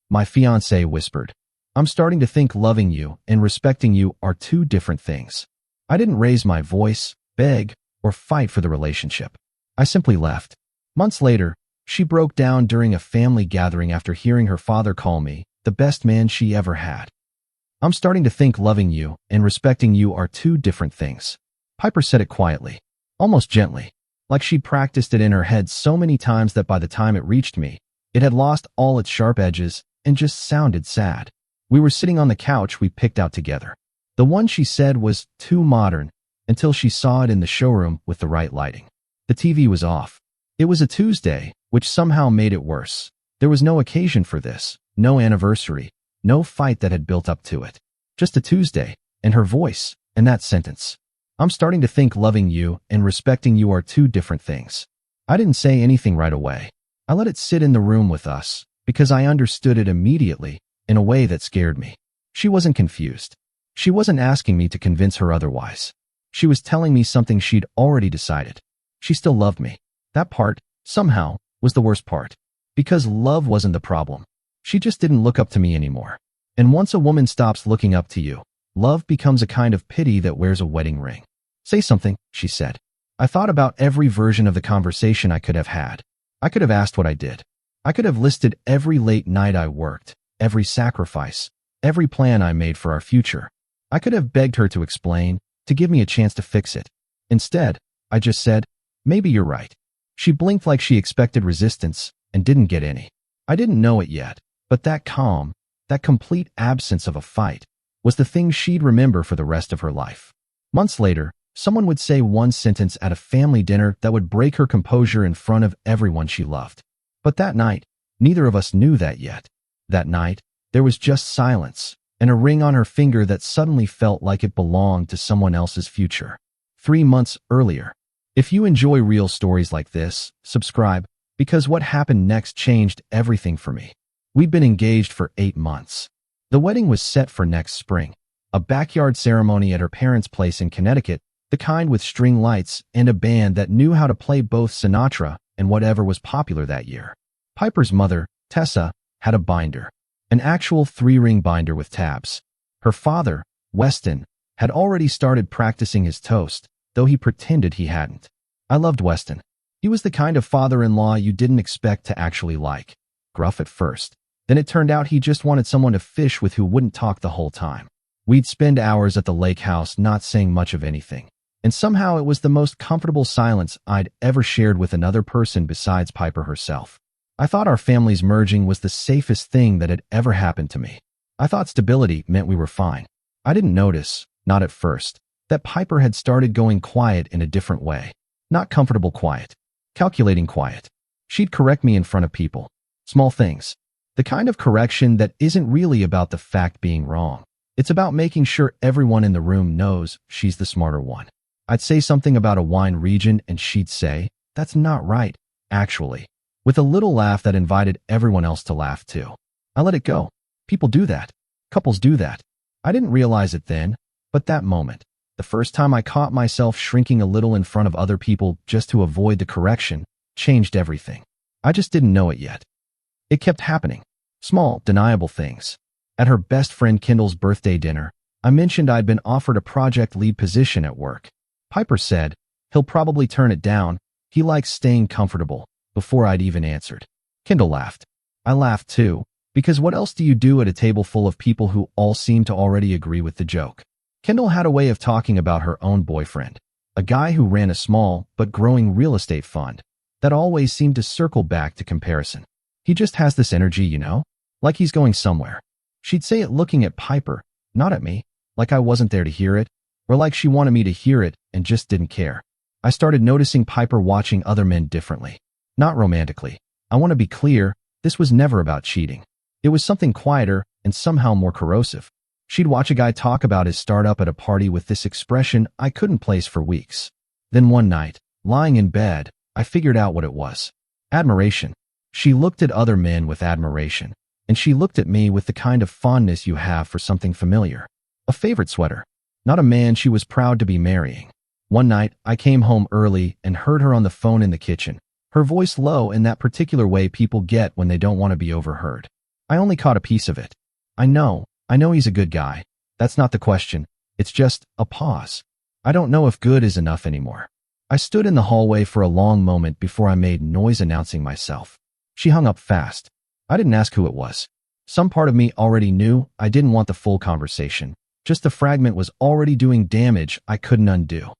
My fiancé whispered. I'm starting to think loving you and respecting you are two different things. I didn't raise my voice, beg, or fight for the relationship. I simply left. Months later, she broke down during a family gathering after hearing her father call me the best man she ever had. I'm starting to think loving you and respecting you are two different things. Piper said it quietly, almost gently, like she'd practiced it in her head so many times that by the time it reached me, it had lost all its sharp edges and just sounded sad. We were sitting on the couch we picked out together. The one she said was too modern until she saw it in the showroom with the right lighting. The TV was off. It was a Tuesday, which somehow made it worse. There was no occasion for this, no anniversary, no fight that had built up to it. Just a Tuesday, and her voice, and that sentence. I'm starting to think loving you and respecting you are two different things. I didn't say anything right away. I let it sit in the room with us, because I understood it immediately, in a way that scared me. She wasn't confused. She wasn't asking me to convince her otherwise. She was telling me something she'd already decided. She still loved me. That part, somehow, was the worst part. Because love wasn't the problem. She just didn't look up to me anymore. And once a woman stops looking up to you, love becomes a kind of pity that wears a wedding ring. Say something, she said. I thought about every version of the conversation I could have had. I could have asked what I did. I could have listed every late night I worked, every sacrifice, every plan I made for our future. I could have begged her to explain, to give me a chance to fix it. Instead, I just said, maybe you're right. She blinked like she expected resistance and didn't get any. I didn't know it yet, but that calm, that complete absence of a fight, was the thing she'd remember for the rest of her life. Months later, someone would say one sentence at a family dinner that would break her composure in front of everyone she loved. But that night, neither of us knew that yet. That night, there was just silence, and a ring on her finger that suddenly felt like it belonged to someone else's future. 3 months earlier. If you enjoy real stories like this, subscribe, because what happened next changed everything for me. We'd been engaged for 8 months. The wedding was set for next spring, a backyard ceremony at her parents' place in Connecticut, the kind with string lights and a band that knew how to play both Sinatra and whatever was popular that year. Piper's mother, Tessa, had a binder. An actual 3-ring binder with tabs. Her father, Weston, had already started practicing his toast, though he pretended he hadn't. I loved Weston. He was the kind of father-in-law you didn't expect to actually like. Gruff at first. Then it turned out he just wanted someone to fish with who wouldn't talk the whole time. We'd spend hours at the lake house not saying much of anything. And somehow it was the most comfortable silence I'd ever shared with another person besides Piper herself. I thought our families merging was the safest thing that had ever happened to me. I thought stability meant we were fine. I didn't notice, not at first, that Piper had started going quiet in a different way. Not comfortable quiet. Calculating quiet. She'd correct me in front of people. Small things. The kind of correction that isn't really about the fact being wrong. It's about making sure everyone in the room knows she's the smarter one. I'd say something about a wine region and she'd say, that's not right, actually. With a little laugh that invited everyone else to laugh too. I let it go. People do that. Couples do that. I didn't realize it then, but that moment, the first time I caught myself shrinking a little in front of other people just to avoid the correction, changed everything. I just didn't know it yet. It kept happening. Small, deniable things. At her best friend Kendall's birthday dinner, I mentioned I'd been offered a project lead position at work. Piper said, he'll probably turn it down. He likes staying comfortable. Before I'd even answered. Kendall laughed. I laughed too, because what else do you do at a table full of people who all seem to already agree with the joke? Kendall had a way of talking about her own boyfriend, a guy who ran a small but growing real estate fund that always seemed to circle back to comparison. He just has this energy, you know, like he's going somewhere. She'd say it looking at Piper, not at me, like I wasn't there to hear it, or like she wanted me to hear it and just didn't care. I started noticing Piper watching other men differently. Not romantically. I want to be clear, this was never about cheating. It was something quieter and somehow more corrosive. She'd watch a guy talk about his startup at a party with this expression I couldn't place for weeks. Then one night, lying in bed, I figured out what it was. Admiration. She looked at other men with admiration, and she looked at me with the kind of fondness you have for something familiar. A favorite sweater. Not a man she was proud to be marrying. One night, I came home early and heard her on the phone in the kitchen. Her voice low in that particular way people get when they don't want to be overheard. I only caught a piece of it. I know he's a good guy. That's not the question. It's just a pause. I don't know if good is enough anymore. I stood in the hallway for a long moment before I made noise announcing myself. She hung up fast. I didn't ask who it was. Some part of me already knew I didn't want the full conversation. Just the fragment was already doing damage I couldn't undo.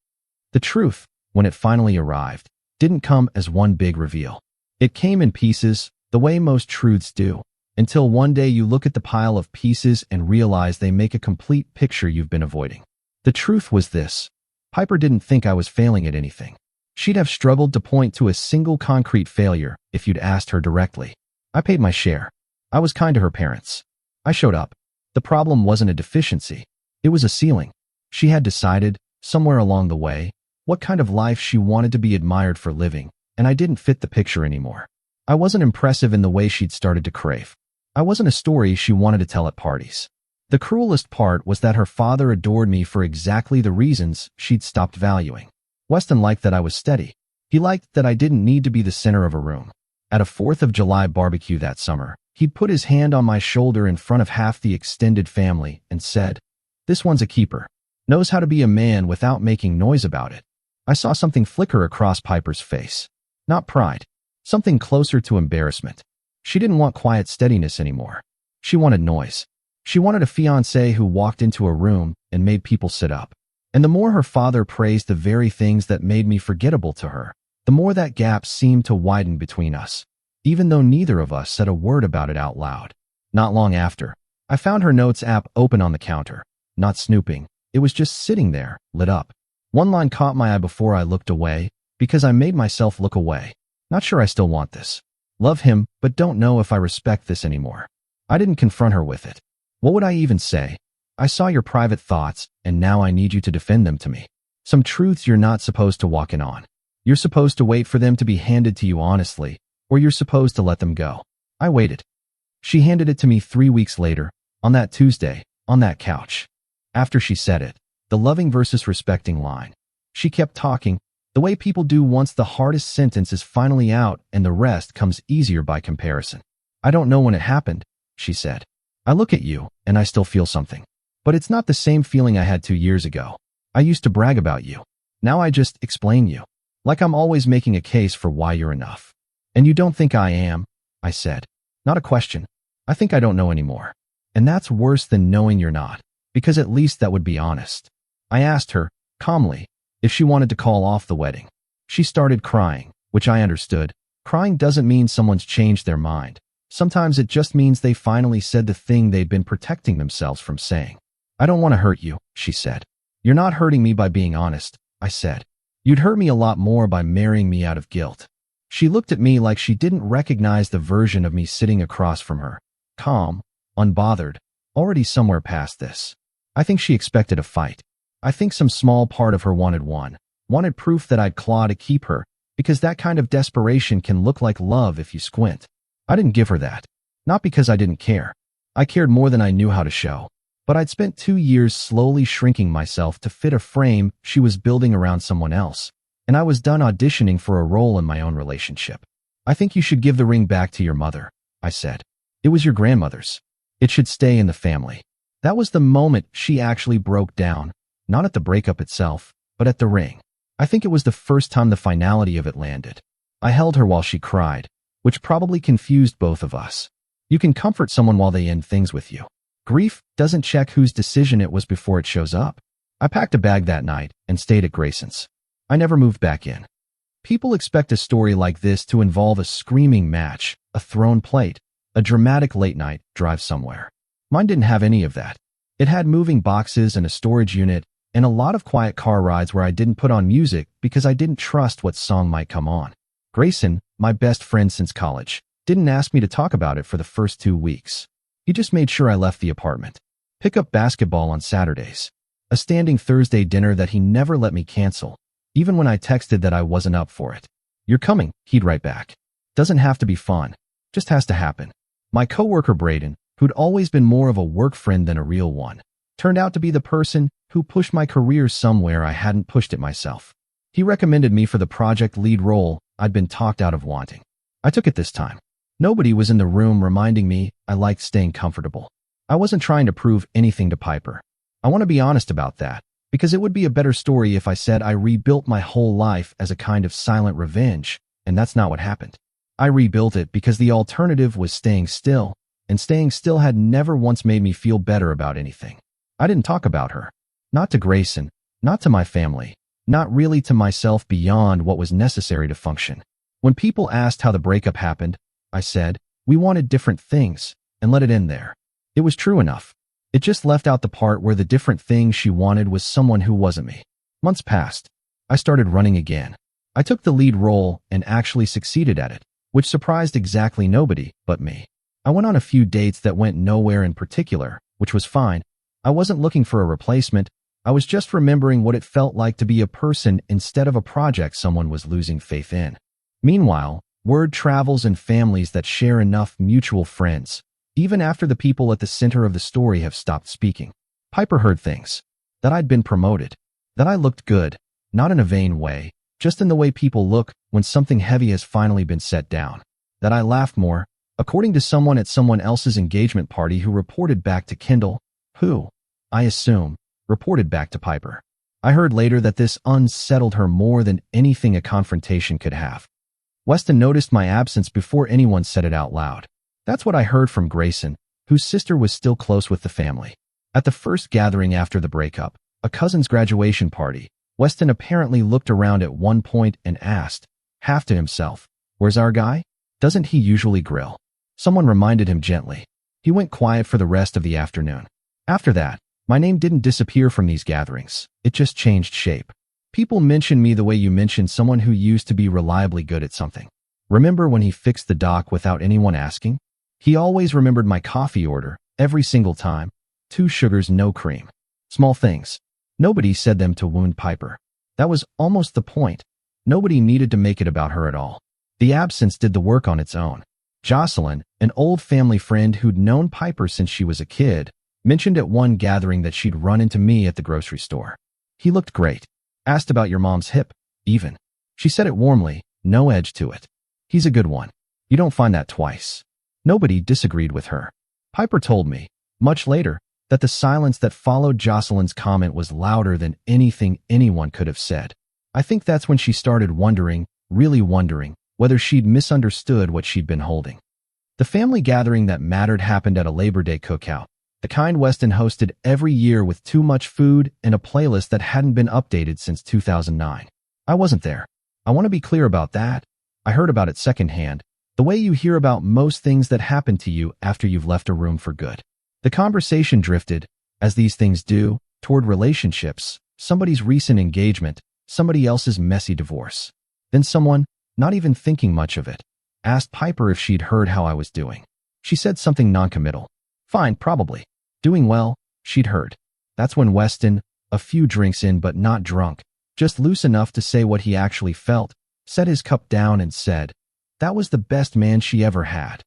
The truth, when it finally arrived, didn't come as one big reveal. It came in pieces, the way most truths do, until one day you look at the pile of pieces and realize they make a complete picture you've been avoiding. The truth was this. Piper didn't think I was failing at anything. She'd have struggled to point to a single concrete failure if you'd asked her directly. I paid my share. I was kind to her parents. I showed up. The problem wasn't a deficiency. It was a ceiling. She had decided, somewhere along the way, what kind of life she wanted to be admired for living, and I didn't fit the picture anymore. I wasn't impressive in the way she'd started to crave. I wasn't a story she wanted to tell at parties. The cruelest part was that her father adored me for exactly the reasons she'd stopped valuing. Weston liked that I was steady. He liked that I didn't need to be the center of a room. At a 4th of July barbecue that summer, he'd put his hand on my shoulder in front of half the extended family and said, "This one's a keeper. Knows how to be a man without making noise about it." I saw something flicker across Piper's face. Not pride. Something closer to embarrassment. She didn't want quiet steadiness anymore. She wanted noise. She wanted a fiancé who walked into a room and made people sit up. And the more her father praised the very things that made me forgettable to her, the more that gap seemed to widen between us, even though neither of us said a word about it out loud. Not long after, I found her notes app open on the counter. Not snooping. It was just sitting there, lit up. One line caught my eye before I looked away, because I made myself look away. Not sure I still want this. Love him, but don't know if I respect this anymore. I didn't confront her with it. What would I even say? I saw your private thoughts, and now I need you to defend them to me. Some truths you're not supposed to walk in on. You're supposed to wait for them to be handed to you honestly, or you're supposed to let them go. I waited. She handed it to me 3 weeks later, on that Tuesday, on that couch. After she said it, the loving versus respecting line. She kept talking, the way people do once the hardest sentence is finally out and the rest comes easier by comparison. "I don't know when it happened," she said. "I look at you, and I still feel something. But it's not the same feeling I had 2 years ago. I used to brag about you. Now I just explain you. Like I'm always making a case for why you're enough. And you don't think I am," I said. "Not a question. I think I don't know anymore. And that's worse than knowing you're not, because at least that would be honest." I asked her, calmly, if she wanted to call off the wedding. She started crying, which I understood. Crying doesn't mean someone's changed their mind. Sometimes it just means they finally said the thing they'd been protecting themselves from saying. "I don't want to hurt you," she said. "You're not hurting me by being honest," I said. "You'd hurt me a lot more by marrying me out of guilt." She looked at me like she didn't recognize the version of me sitting across from her. Calm, unbothered, already somewhere past this. I think she expected a fight. I think some small part of her wanted proof that I'd claw to keep her, because that kind of desperation can look like love if you squint. I didn't give her that. Not because I didn't care. I cared more than I knew how to show. But I'd spent 2 years slowly shrinking myself to fit a frame she was building around someone else, and I was done auditioning for a role in my own relationship. "I think you should give the ring back to your mother," I said. "It was your grandmother's. It should stay in the family." That was the moment she actually broke down, not at the breakup itself, but at the ring. I think it was the first time the finality of it landed. I held her while she cried, which probably confused both of us. You can comfort someone while they end things with you. Grief doesn't check whose decision it was before it shows up. I packed a bag that night and stayed at Grayson's. I never moved back in. People expect a story like this to involve a screaming match, a thrown plate, a dramatic late-night drive somewhere. Mine didn't have any of that. It had moving boxes and a storage unit, and a lot of quiet car rides where I didn't put on music because I didn't trust what song might come on. Grayson, my best friend since college, didn't ask me to talk about it for the first 2 weeks. He just made sure I left the apartment. Pick up basketball on Saturdays. A standing Thursday dinner that he never let me cancel, even when I texted that I wasn't up for it. "You're coming," he'd write back. "Doesn't have to be fun. Just has to happen." My coworker Braden, who'd always been more of a work friend than a real one, turned out to be the person who pushed my career somewhere I hadn't pushed it myself. He recommended me for the project lead role I'd been talked out of wanting. I took it this time. Nobody was in the room reminding me I liked staying comfortable. I wasn't trying to prove anything to Piper. I want to be honest about that, because it would be a better story if I said I rebuilt my whole life as a kind of silent revenge, and that's not what happened. I rebuilt it because the alternative was staying still, and staying still had never once made me feel better about anything. I didn't talk about her. Not to Grayson, not to my family, not really to myself beyond what was necessary to function. When people asked how the breakup happened, I said, we wanted different things, and let it end there. It was true enough. It just left out the part where the different thing she wanted was someone who wasn't me. Months passed. I started running again. I took the lead role and actually succeeded at it, which surprised exactly nobody but me. I went on a few dates that went nowhere in particular, which was fine. I wasn't looking for a replacement. I was just remembering what it felt like to be a person instead of a project someone was losing faith in. Meanwhile, word travels in families that share enough mutual friends, even after the people at the center of the story have stopped speaking. Piper heard things. That I'd been promoted. That I looked good, not in a vain way, just in the way people look when something heavy has finally been set down. That I laughed more, according to someone at someone else's engagement party who reported back to Qley, who, I assume, reported back to Piper. I heard later that this unsettled her more than anything a confrontation could have. Weston noticed my absence before anyone said it out loud. That's what I heard from Grayson, whose sister was still close with the family. At the first gathering after the breakup, a cousin's graduation party, Weston apparently looked around at one point and asked, half to himself, "Where's our guy? Doesn't he usually grill?" Someone reminded him gently. He went quiet for the rest of the afternoon. After that, my name didn't disappear from these gatherings. It just changed shape. People mention me the way you mention someone who used to be reliably good at something. Remember when he fixed the dock without anyone asking? He always remembered my coffee order, every single time. 2 sugars, no cream. Small things. Nobody said them to wound Piper. That was almost the point. Nobody needed to make it about her at all. The absence did the work on its own. Jocelyn, an old family friend who'd known Piper since she was a kid, mentioned at one gathering that she'd run into me at the grocery store. He looked great. Asked about your mom's hip, even. She said it warmly, no edge to it. He's a good one. You don't find that twice. Nobody disagreed with her. Piper told me, much later, that the silence that followed Jocelyn's comment was louder than anything anyone could have said. I think that's when she started wondering, really wondering, whether she'd misunderstood what she'd been holding. The family gathering that mattered happened at a Labor Day cookout, the kind Weston hosted every year with too much food and a playlist that hadn't been updated since 2009. I wasn't there. I want to be clear about that. I heard about it secondhand, the way you hear about most things that happen to you after you've left a room for good. The conversation drifted, as these things do, toward relationships, somebody's recent engagement, somebody else's messy divorce. Then someone, not even thinking much of it, asked Piper if she'd heard how I was doing. She said something noncommittal. Fine, probably. Doing well, she'd heard. That's when Weston, a few drinks in but not drunk, just loose enough to say what he actually felt, set his cup down and said, that was the best man she ever had.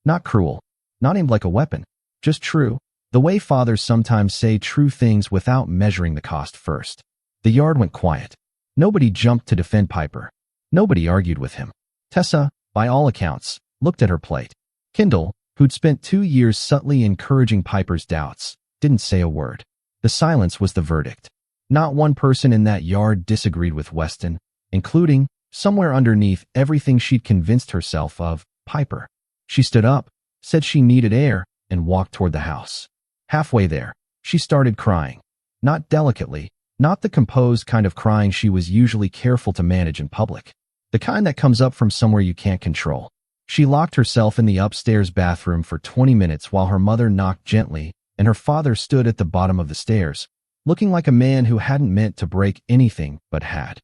Not cruel, not aimed like a weapon, just true, the way fathers sometimes say true things without measuring the cost first. The yard went quiet. Nobody jumped to defend Piper. Nobody argued with him. Tessa, by all accounts, looked at her plate. Qley, who'd spent 2 years subtly encouraging Piper's doubts, didn't say a word. The silence was the verdict. Not one person in that yard disagreed with Weston, including, somewhere underneath everything she'd convinced herself of, Piper. She stood up, said she needed air, and walked toward the house. Halfway there, she started crying. Not delicately, not the composed kind of crying she was usually careful to manage in public. The kind that comes up from somewhere you can't control. She locked herself in the upstairs bathroom for 20 minutes while her mother knocked gently, and her father stood at the bottom of the stairs, looking like a man who hadn't meant to break anything but had.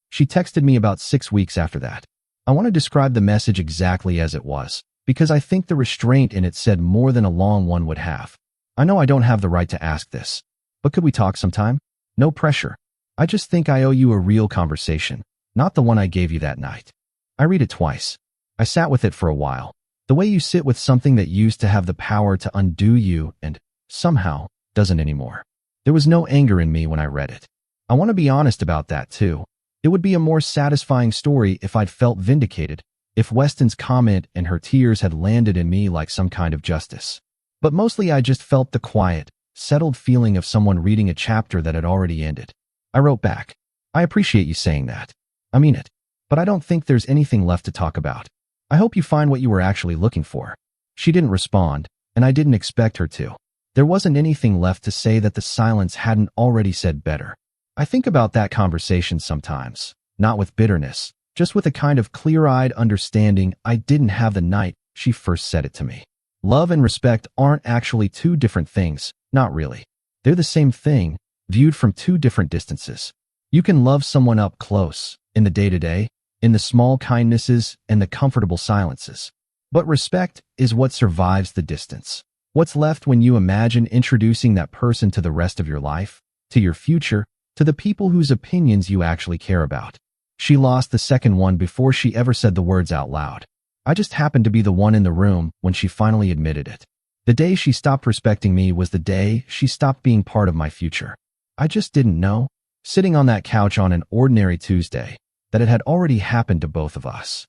She texted me about 6 weeks after that. I want to describe the message exactly as it was, because I think the restraint in it said more than a long one would have. I know I don't have the right to ask this, but could we talk sometime? No pressure. I just think I owe you a real conversation, not the one I gave you that night. I read it twice. I sat with it for a while, the way you sit with something that used to have the power to undo you and, somehow, doesn't anymore. There was no anger in me when I read it. I want to be honest about that too. It would be a more satisfying story if I'd felt vindicated, if Weston's comment and her tears had landed in me like some kind of justice. But mostly I just felt the quiet, settled feeling of someone reading a chapter that had already ended. I wrote back, "I appreciate you saying that. I mean it. But I don't think there's anything left to talk about. I hope you find what you were actually looking for." She didn't respond, and I didn't expect her to. There wasn't anything left to say that the silence hadn't already said better. I think about that conversation sometimes, not with bitterness, just with a kind of clear-eyed understanding I didn't have the night she first said it to me. Love and respect aren't actually two different things, not really. They're the same thing, viewed from two different distances. You can love someone up close, in the day-to-day, in the small kindnesses and the comfortable silences. But respect is what survives the distance. What's left when you imagine introducing that person to the rest of your life, to your future, to the people whose opinions you actually care about. She lost the second one before she ever said the words out loud. I just happened to be the one in the room when she finally admitted it. The day she stopped respecting me was the day she stopped being part of my future. I just didn't know, sitting on that couch on an ordinary Tuesday, that it had already happened to both of us.